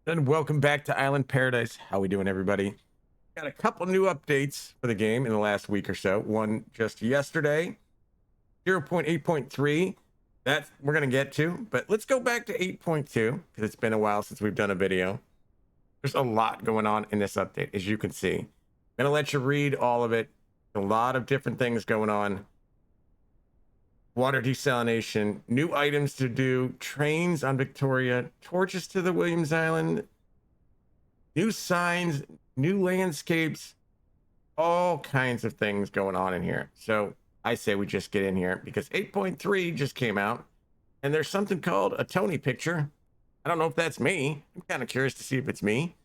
And welcome back to Island Paradise. How we doing, everybody? Got a couple new updates for the game in the last week or so. One just yesterday, 0.8.3. That we're gonna get to, but let's go back to 8.2 because it's been a while since we've done a video. There's a lot going on in this update, as you can see. I'm gonna let you read all of it. A lot of different things going on. Water desalination, new items to do, trains on Victoria, torches to the Williams Island, new signs, new landscapes, all kinds of things going on in here. So I say we just get in here because 8.3 just came out and there's something called a Tony picture. I don't know if that's me. I'm kind of curious to see if it's me.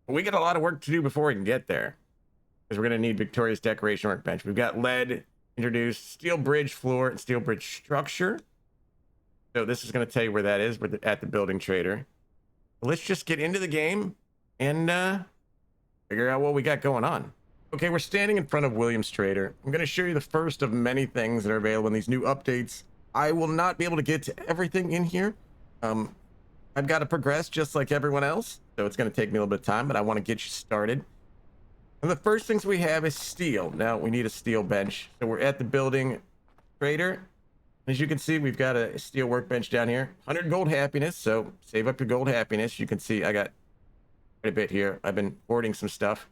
But we got a lot of work to do before we can get there because we're going to need Victoria's decoration workbench. We've got lead introduced, steel bridge floor, and steel bridge structure. So this is going to tell you where that is. We're at the building trader. Let's just get into the game and figure out what we got going on. Okay, we're standing in front of Williams Trader. I'm going to show you the first of many things that are available in these new updates. I will not be able to get to everything in here. I've got to progress just like everyone else, so it's going to take me a little bit of time, but I want to get you started. And the first things we have is steel. Now we need a steel bench. So we're at the building trader. As you can see, we've got a steel workbench down here. 100 gold happiness, so save up your gold happiness. You can see I got quite a bit here. I've been hoarding some stuff.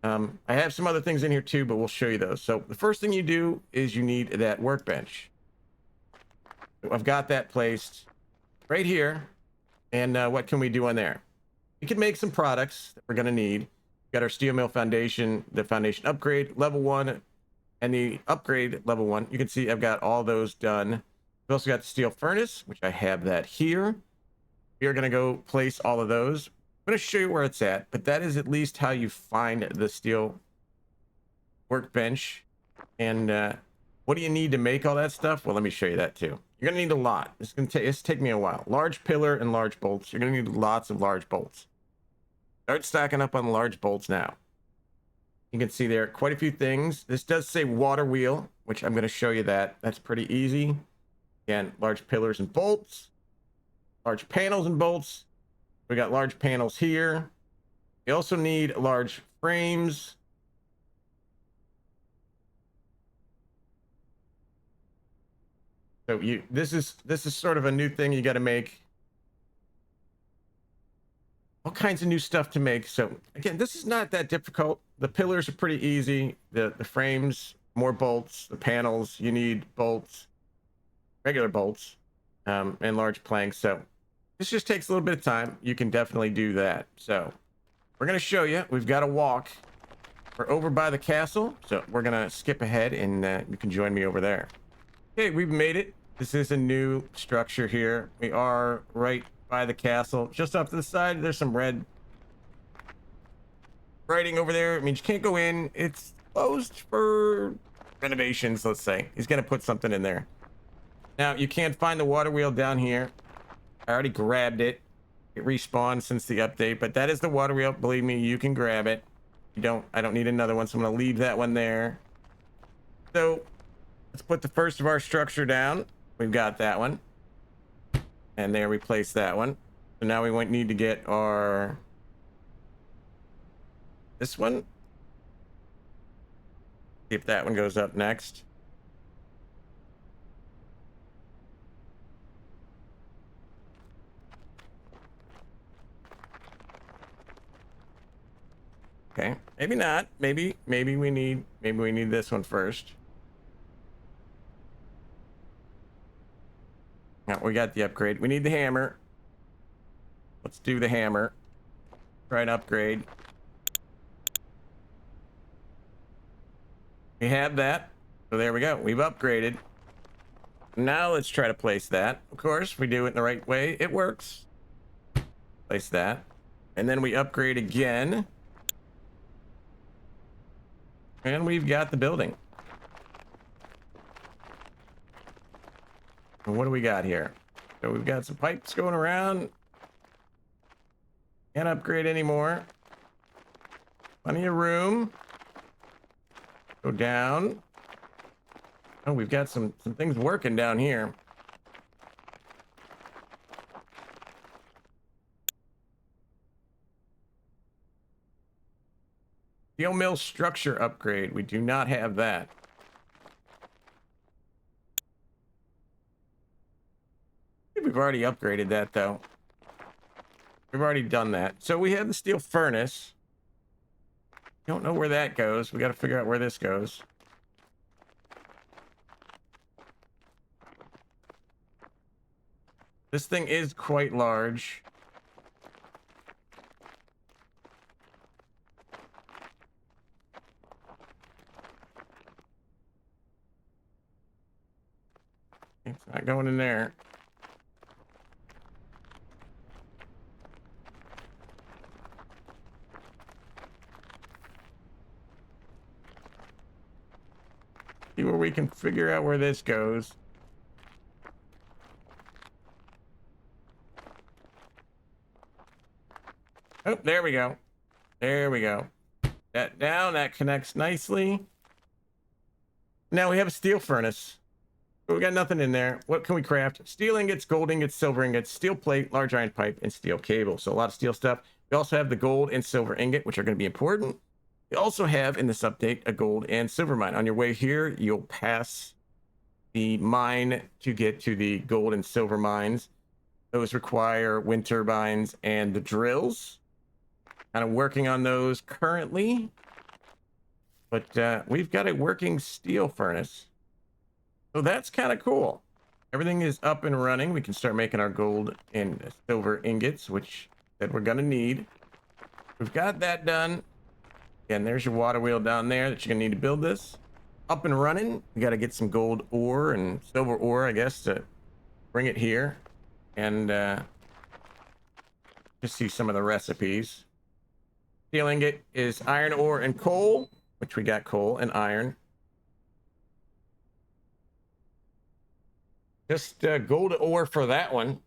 I have some other things in here too, but we'll show you those. So the first thing you do is you need that workbench. So I've got that placed right here. And what can we do on there? We can make some products that we're going to need. We've got our steel mill foundation, the foundation upgrade, level 1, and the upgrade level 1. You can see I've got all those done. We've also got the steel furnace, which I have that here. We are going to go place all of those. I'm going to show you where it's at, but that is at least how you find the steel workbench. And what do you need to make all that stuff? Well, let me show you that too. You're going to need a lot. It's going to take me a while. Large pillar and large bolts. You're going to need lots of large bolts. Start stacking up on large bolts now. You can see there quite a few things. This does say water wheel, which I'm going to show you that. That's pretty easy. Again, large pillars and bolts. Large panels and bolts. We got large panels here. We also need large frames. So this is sort of a new thing you got to make. All kinds of new stuff to make. So again, this is not that difficult. The pillars are pretty easy. The frames, more bolts. The panels, you need bolts, regular bolts, and large planks. So this just takes a little bit of time. You can definitely do that. So we're going to show you. We've got to walk. We're over by the castle. So we're going to skip ahead and you can join me over there. Okay, we've made it. This is a new structure here. We are right by the castle. Just off to the side, there's some red writing over there. It means you can't go in. It's closed for renovations, let's say. He's going to put something in there. Now, you can't find the water wheel down here. I already grabbed it. It respawned since the update, but that is the water wheel. Believe me, you can grab it. I don't need another one, so I'm going to leave that one there. So let's put the first of our structure down. We've got that one. And there we place that one. So now we won't need to get this one. See if that one goes up next. Okay, maybe not. Maybe we need this one first. Now we got the upgrade. We need the hammer. Let's do the hammer. Try an upgrade. We have that. So there we go. We've upgraded. Now let's try to place that. Of course, we do it in the right way. It works. Place that. And then we upgrade again. And we've got the building. And what do we got here? So we've got some pipes going around. Can't upgrade anymore. Plenty of room. Go down. Oh, we've got some things working down here. Steel mill structure upgrade. We do not have that. I think we've already upgraded that though. We've already done that. So we have the steel furnace. Don't know where that goes. We got to figure out where this goes. This thing is quite large. It's not going in there. See where we can figure out where this goes. Oh, there we go. There we go. That down, that connects nicely. Now we have a steel furnace. But we got nothing in there. What can we craft? Steel ingots, gold ingots, silver ingots, steel plate, large iron pipe, and steel cable. So a lot of steel stuff. We also have the gold and silver ingot, which are going to be important. We also have in this update a gold and silver mine. On your way here, you'll pass the mine to get to the gold and silver mines. Those require wind turbines and the drills. Kind of working on those currently. But we've got a working steel furnace. So that's kind of cool. Everything is up and running. We can start making our gold and silver ingots, which that we're going to need. We've got that done. And there's your water wheel down there that you're going to need to build this. Up and running. We got to get some gold ore and silver ore, I guess, to bring it here. And just see some of the recipes. Steel ingot is iron ore and coal, which we got coal and iron. Just gold ore for that one.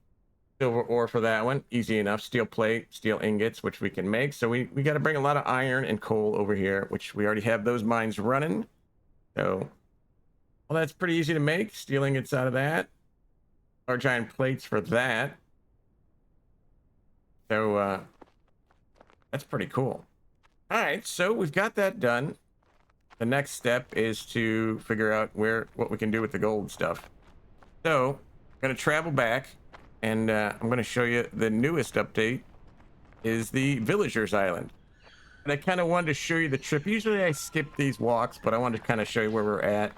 Silver ore for that one. Easy enough. Steel plate, steel ingots, which we can make. So we got to bring a lot of iron and coal over here, which we already have those mines running. So, well, that's pretty easy to make. Steel ingots out of that. Large iron plates for that. So, that's pretty cool. All right, so we've got that done. The next step is to figure out what we can do with the gold stuff. So, I'm going to travel back. And I'm going to show you the newest update is the Villagers Island. And I kind of wanted to show you the trip. Usually I skip these walks, but I wanted to kind of show you where we're at.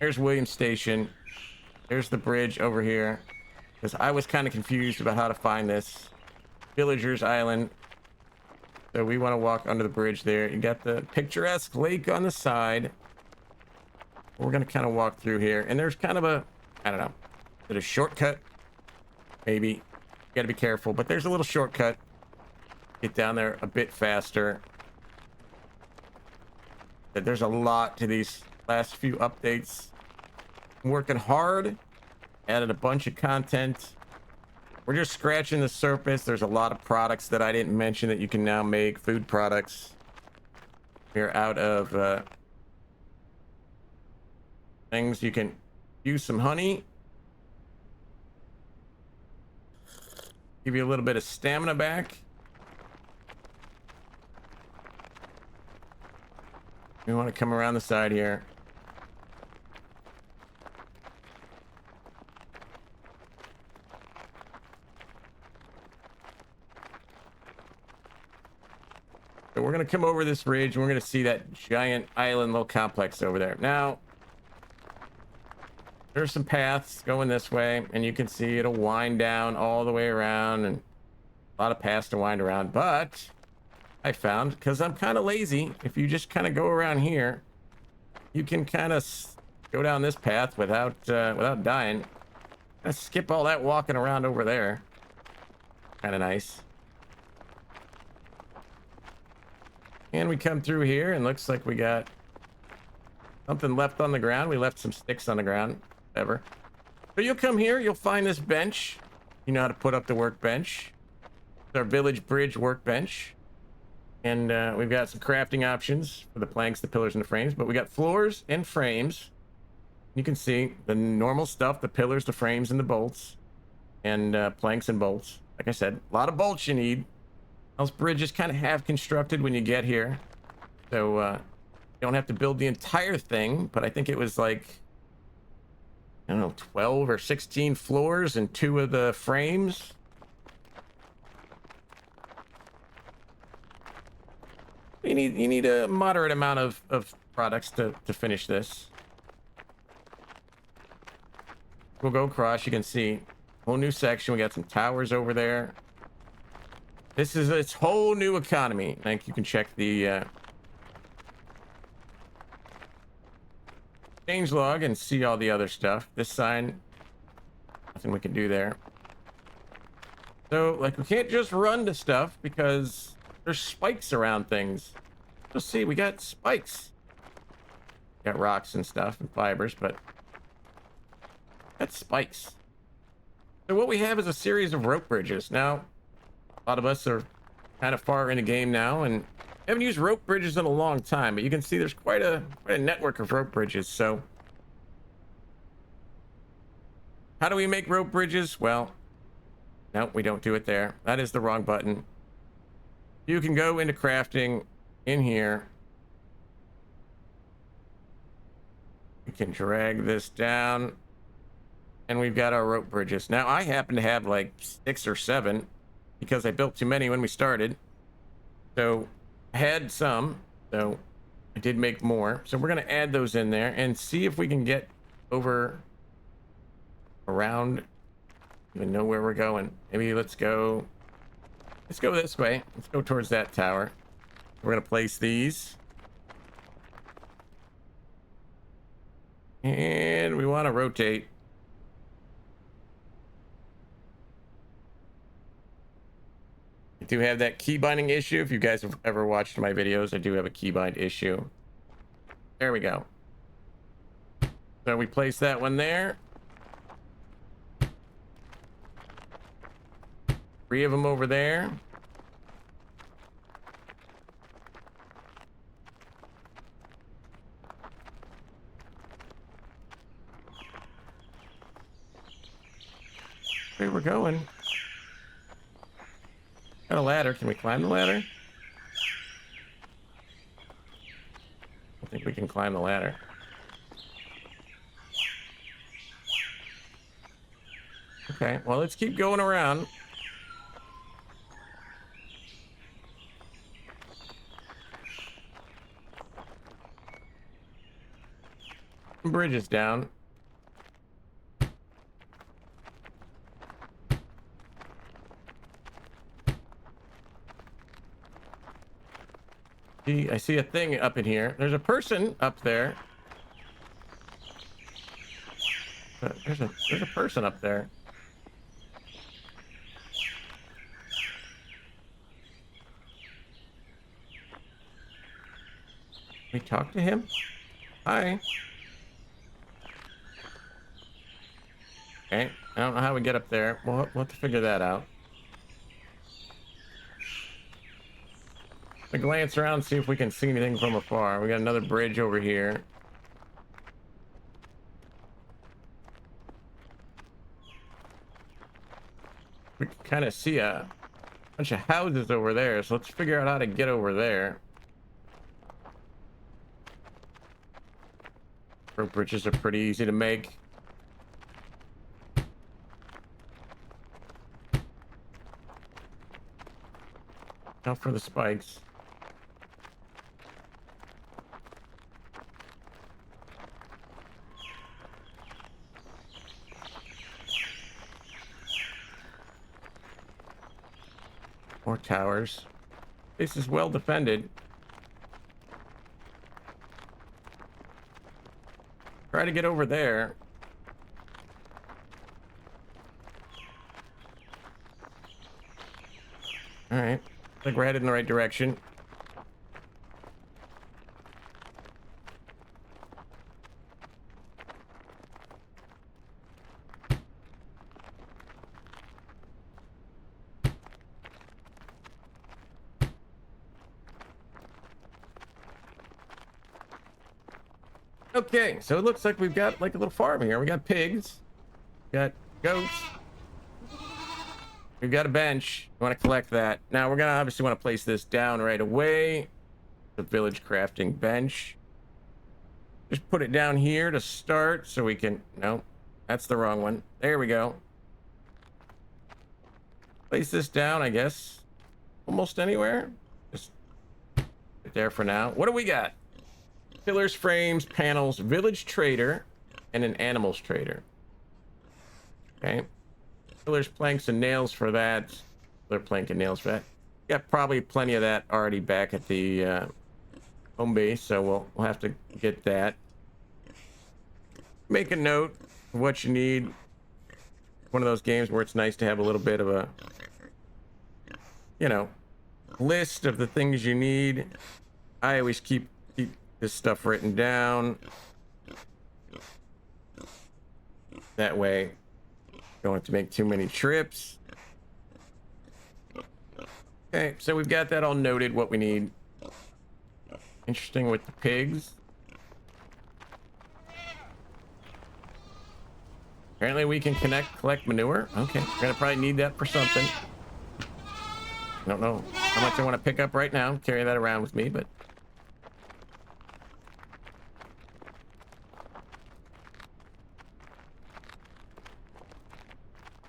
There's William Station. There's the bridge over here. Because I was kind of confused about how to find this. Villagers Island. So we want to walk under the bridge there. You got the picturesque lake on the side. We're going to kind of walk through here. And there's kind of a, I don't know, is it a shortcut? Maybe. You got to be careful, but there's a little shortcut. Get down there a bit faster. But there's a lot to these last few updates. I'm working hard. Added a bunch of content. We're just scratching the surface. There's a lot of products that I didn't mention that you can now make. Food products. We're out of things. You can use some honey. Give you a little bit of stamina back. We want to come around the side here. So we're going to come over this ridge and we're going to see that giant island little complex over there. Now, there's some paths going this way, and you can see it'll wind down all the way around, and a lot of paths to wind around. But I found, because I'm kind of lazy, if you just kind of go around here, you can kind of go down this path without dying. Skip all that walking around over there. Kind of nice. And we come through here, and looks like we got something left on the ground. We left some sticks on the ground. Whatever. So you'll come here, you'll find this bench. You know how to put up the workbench. It's our village bridge workbench. And we've got some crafting options for the planks, the pillars, and the frames. But we got floors and frames. You can see the normal stuff, the pillars, the frames, and the bolts. And planks and bolts. Like I said, a lot of bolts you need. Those bridges kind of half constructed when you get here. So you don't have to build the entire thing, but I think it was like, I don't know, 12 or 16 floors and 2 of the frames. You need a moderate amount of products to finish this. We'll go across. You can see whole new section. We got some towers over there. This is its whole new economy. Like, you can check the change log and see all the other stuff. This sign, nothing we can do there. So, like, we can't just run to stuff because there's spikes around things. Let's see, we got spikes. Got rocks and stuff and fibers, but that's spikes. So what we have is a series of rope bridges. Now, a lot of us are kind of far in the game now and haven't used rope bridges in a long time, but you can see there's quite a network of rope bridges. So how do we make rope bridges? Well, no, we don't do it there. That is the wrong button. You can go into crafting in here. We can drag this down and we've got our rope bridges. Now, I happen to have like 6 or 7 because I built too many when we started. So I had some, so I did make more. So we're going to add those in there and see if we can get over around, even know where we're going. Maybe let's go this way. Let's go towards that tower. We're going to place these. And we want to rotate. I do have that key binding issue. If you guys have ever watched my videos, I do have a key bind issue. There we go. So we place that one there. 3 of them over there. Where we're going. Got a ladder. Can we climb the ladder? I don't think we can climb the ladder. Okay, well, let's keep going around. Bridges down. I see a thing up in here. There's a person up there. There's a person up there. Can we talk to him? Hi. Okay, I don't know how we get up there. We'll have to figure that out. I glance around, see if we can see anything from afar. We got another bridge over here. We can kind of see a bunch of houses over there, so let's figure out how to get over there. Rope bridges are pretty easy to make. Out for the spikes. More towers. This is well defended. Try to get over there. All right. I think we're headed in the right direction. Okay, so it looks like we've got like a little farm here. We got pigs, we got goats, we've got a bench. We want to collect that. Now we're gonna obviously want to place this down right away. the village crafting bench. Just put it down here to start so we can, no, that's the wrong one. There we go. Place this down, I guess, almost anywhere. Just put there for now. What do we got? Pillars, frames, panels, village trader, and an animals trader. Okay. Pillars, planks, and nails for that. Pillar, plank, and nails for that. Got probably plenty of that already back at the home base, so we'll have to get that. Make a note of what you need. One of those games where it's nice to have a little bit of a, you know, list of the things you need. I always keep this stuff written down. That way, don't have to make too many trips. Okay, so we've got that all noted, what we need. Interesting with the pigs. Apparently we can collect manure. Okay, we're gonna probably need that for something. I don't know how much I want to pick up right now, carry that around with me, but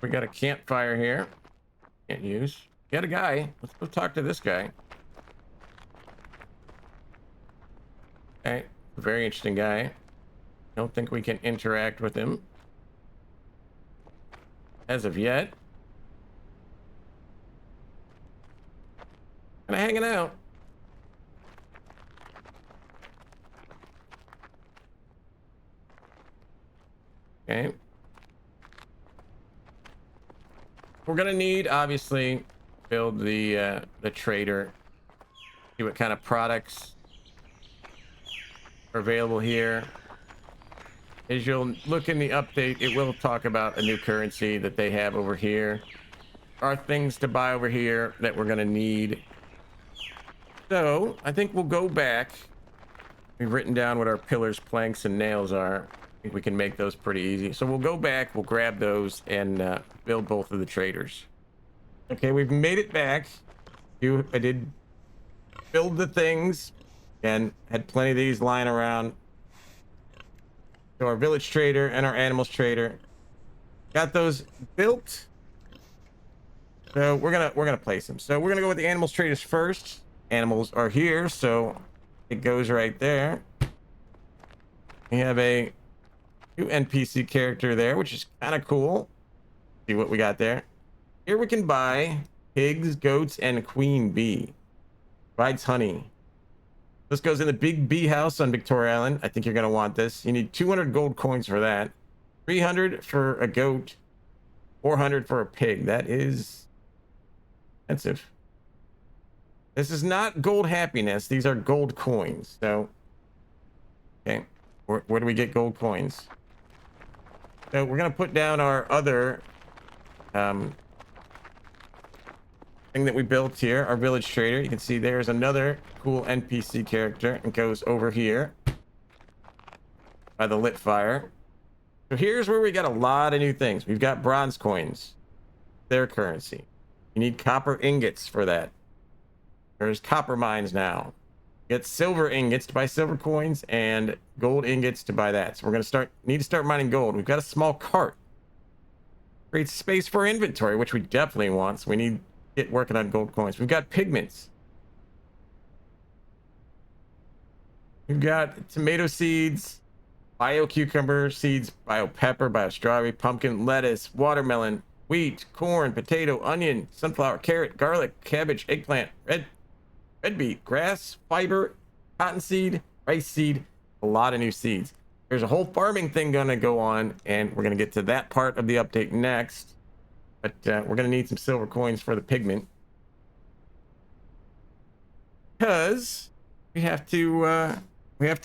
we got a campfire here. Can't use. Got a guy. Let's go talk to this guy. Okay, very interesting guy. Don't think we can interact with him as of yet. Kind of hanging out. Okay. We're gonna need, obviously, build the trader. See what kind of products are available here. As you'll look in the update, it will talk about a new currency that they have over here. There are things to buy over here that we're gonna need. So I think we'll go back. We've written down what our pillars, planks, and nails are. I think we can make those pretty easy. So we'll go back, we'll grab those, and build both of the traders. Okay, we've made it back. I did build the things and had plenty of these lying around. So our village trader and our animals trader got those built. So we're gonna place them. So we're gonna go with the animals traders first. Animals are here, so it goes right there. We have a new NPC character there, which is kind of cool. See what we got there. Here we can buy pigs, goats, and a queen bee. Provides honey. This goes in the big bee house on Victoria Island. I think you're going to want this. You need 200 gold coins for that. 300 for a goat. 400 for a pig. That is expensive. This is not gold happiness. These are gold coins. So, okay. Where do we get gold coins? So we're going to put down our other thing that we built here, our village trader. You can see there's another cool NPC character. It goes over here by the lit fire. So here's where we got a lot of new things. We've got bronze coins, their currency. You need copper ingots for that. There's copper mines now. Get silver ingots to buy silver coins and gold ingots to buy that. So we're gonna need to start mining gold. We've got a small cart. Creates space for inventory, which we definitely want. So we need to get working on gold coins. We've got pigments. We've got tomato seeds, bio cucumber seeds, bio pepper, bio strawberry, pumpkin, lettuce, watermelon, wheat, corn, potato, onion, sunflower, carrot, garlic, cabbage, eggplant, red beet, grass, fiber, cottonseed, rice seed, a lot of new seeds. There's a whole farming thing gonna go on, and we're gonna get to that part of the update next. But we're gonna need some silver coins for the pigment, because we have to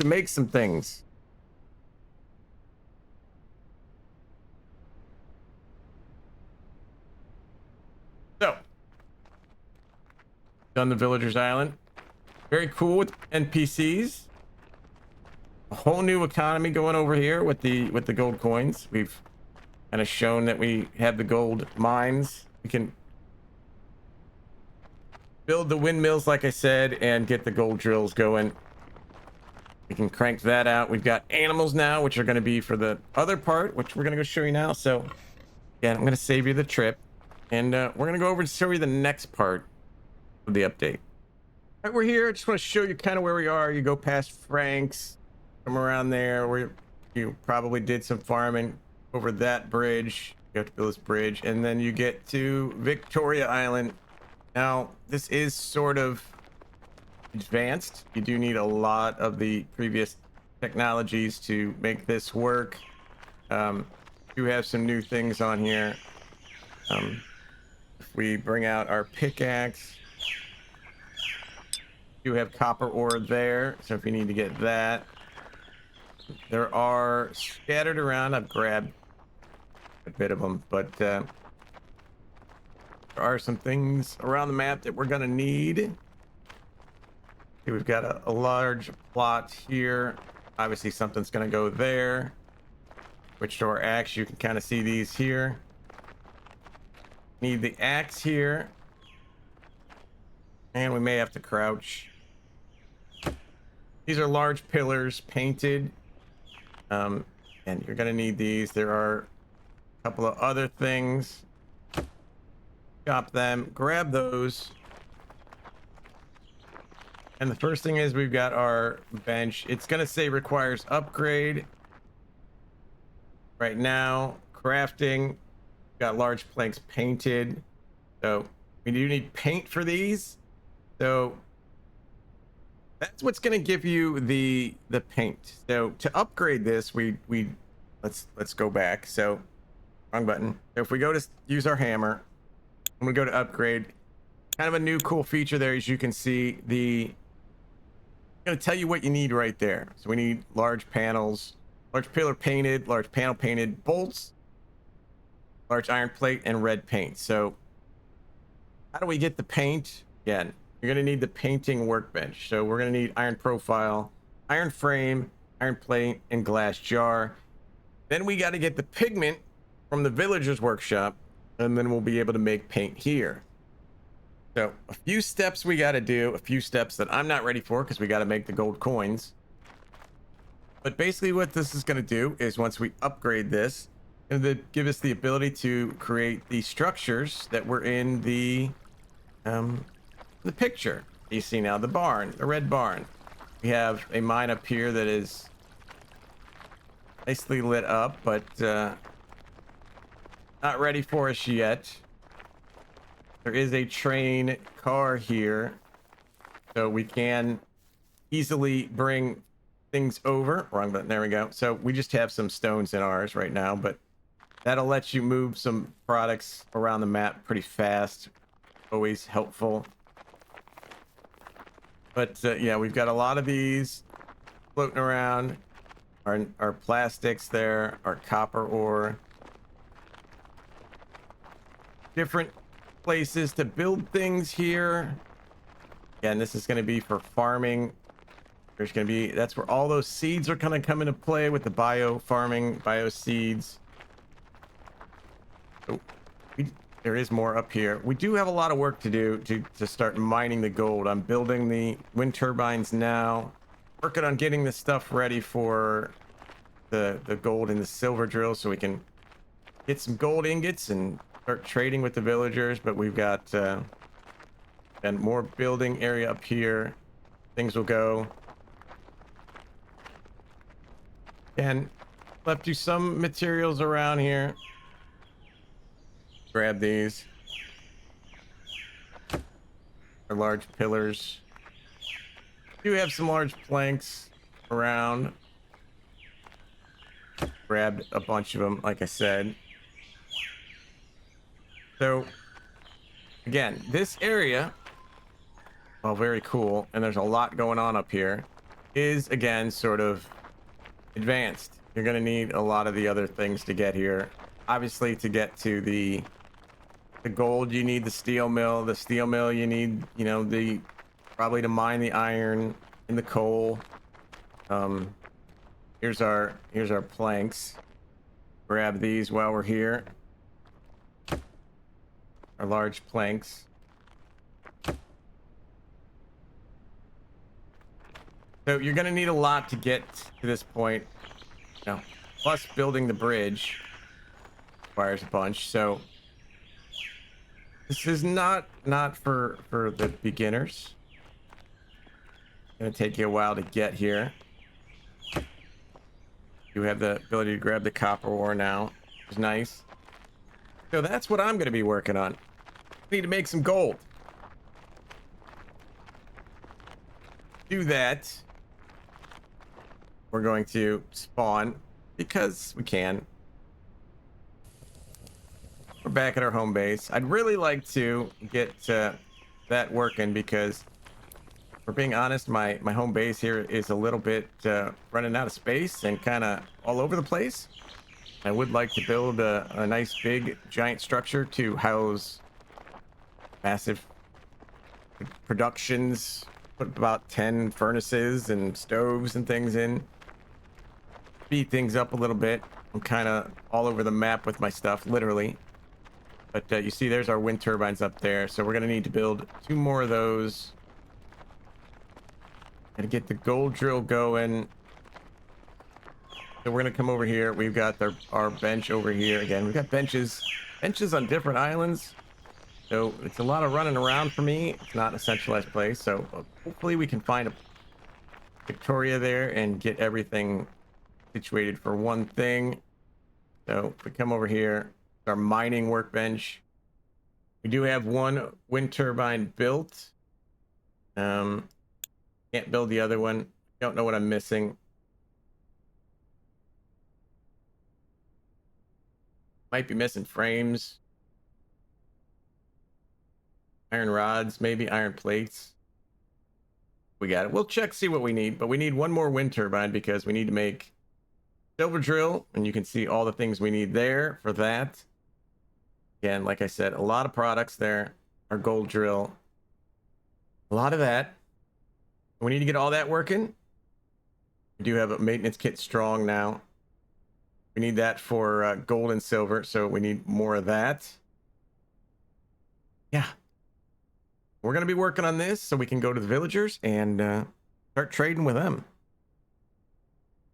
make some things. So, done the villagers island. Very cool with NPCs. A whole new economy going over here with the gold coins. We've kind of shown that we have the gold mines. We can build the windmills, like I said, and get the gold drills going. We can crank that out. We've got animals now, which are going to be for the other part, which we're going to go show you now. So, again, I'm going to save you the trip. And we're going to go over and show you the next part of the update. All right, we're here. I just want to show you kind of where we are. You go past Frank's, come around there where you probably did some farming over that bridge. You have to build this bridge. And then you get to Victoria Island. Now, this is sort of advanced. You do need a lot of the previous technologies to make this work. Do have some new things on here. If we bring out our pickaxe, you have copper ore there, so if you need to get that, there are scattered around. I've grabbed a bit of them, but there are some things around the map that we're gonna need. We've got a large plot here. Obviously something's gonna go there. Switch to our axe. You can kind of see these here. Need the axe here, and we may have to crouch. These are large pillars painted, and you're gonna need these. There are a couple of other things. Chop them, grab those. And the first thing is we've got our bench. It's gonna say requires upgrade. Right now, crafting, got large planks painted. So we do need paint for these. So that's what's gonna give you the paint. So to upgrade this, let's go back. So wrong button. So if we go to use our hammer, and we go to upgrade, kind of a new cool feature there, as you can see, gonna tell you what you need right there. So we need large panels, large pillar painted, large panel painted, bolts, large iron plate, and red paint. So how do we get the paint? Again, you're gonna need the painting workbench. So we're gonna need iron profile, iron frame, iron plate, and glass jar. Then we got to get the pigment from the villager's workshop, and then we'll be able to make paint here. So a few steps we got to do, a few steps that I'm not ready for because we got to make the gold coins. But basically what this is going to do is once we upgrade this, it's going to give us the ability to create the structures that were in the picture. You see now the barn, the red barn. We have a mine up here that is nicely lit up, but not ready for us yet. There is a train car here, so we can easily bring things over. Wrong button. There we go. So we just have some stones in ours right now, but that'll let you move some products around the map pretty fast. Always helpful. But yeah, we've got a lot of these floating around. Our plastics there, our copper ore. Different places to build things here. Again, this is going to be for farming. There's going to be, that's where all those seeds are going to come into play with the bio farming, bio seeds. Oh, there is more up here. We do have a lot of work to do to start mining the gold. I'm building the wind turbines now. Working on getting this stuff ready for the gold and the silver drill so we can get some gold ingots and start trading with the villagers. But we've got and more building area up here. Things will go. And left you some materials around here. Grab these. Our large pillars. Do have some large planks around. Grabbed a bunch of them, like I said. So again, this area, well, very cool, and there's a lot going on up here, is again sort of advanced. You're gonna need a lot of the other things to get here. Obviously, to get to the gold, you need the steel mill. The steel mill, you need, you know, the probably to mine the iron and the coal. Here's our planks. Grab these while we're here. Our large planks. So you're going to need a lot to get to this point. You know, plus building the bridge requires a bunch. So this is not for the beginners. It's going to take you a while to get here. You have the ability to grab the copper ore now, which is nice. So that's what I'm going to be working on. I need to make some gold. Do that. We're going to spawn because we can. We're back at our home base. I'd really like to get that working because, for being honest, my home base here is a little bit running out of space and kind of all over the place. I would like to build a nice big giant structure to house massive productions, put about 10 furnaces and stoves and things in. Speed things up a little bit. I'm kind of all over the map with my stuff, literally. But you see there's our wind turbines up there, so we're going to need to build 2 more of those. And get the gold drill going. So we're going to come over here. We've got our bench over here. Again, we've got benches on different islands. So it's a lot of running around for me. It's not a centralized place. So hopefully we can find a Victoria there and get everything situated for one thing. So if we come over here, our mining workbench. We do have 1 wind turbine built. Can't build the other one. Don't know what I'm missing. Might be missing frames. Iron rods, maybe iron plates. We got it. We'll check, see what we need, but we need 1 more wind turbine because we need to make silver drill, and you can see all the things we need there for that. Again, like I said, a lot of products there. Our gold drill, a lot of that. We need to get all that working. We do have a maintenance kit strong now. We need that for gold and silver, so we need more of that. Yeah. We're going to be working on this so we can go to the villagers and start trading with them.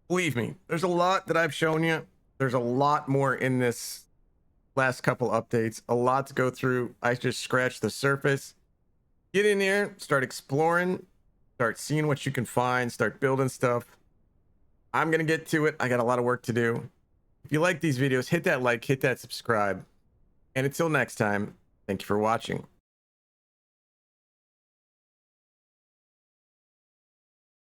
Believe me, there's a lot that I've shown you. There's a lot more in this last couple updates. A lot to go through. I just scratched the surface. Get in there, start exploring, start seeing what you can find, start building stuff. I'm going to get to it. I got a lot of work to do. If you like these videos, hit that like, hit that subscribe. And until next time, thank you for watching.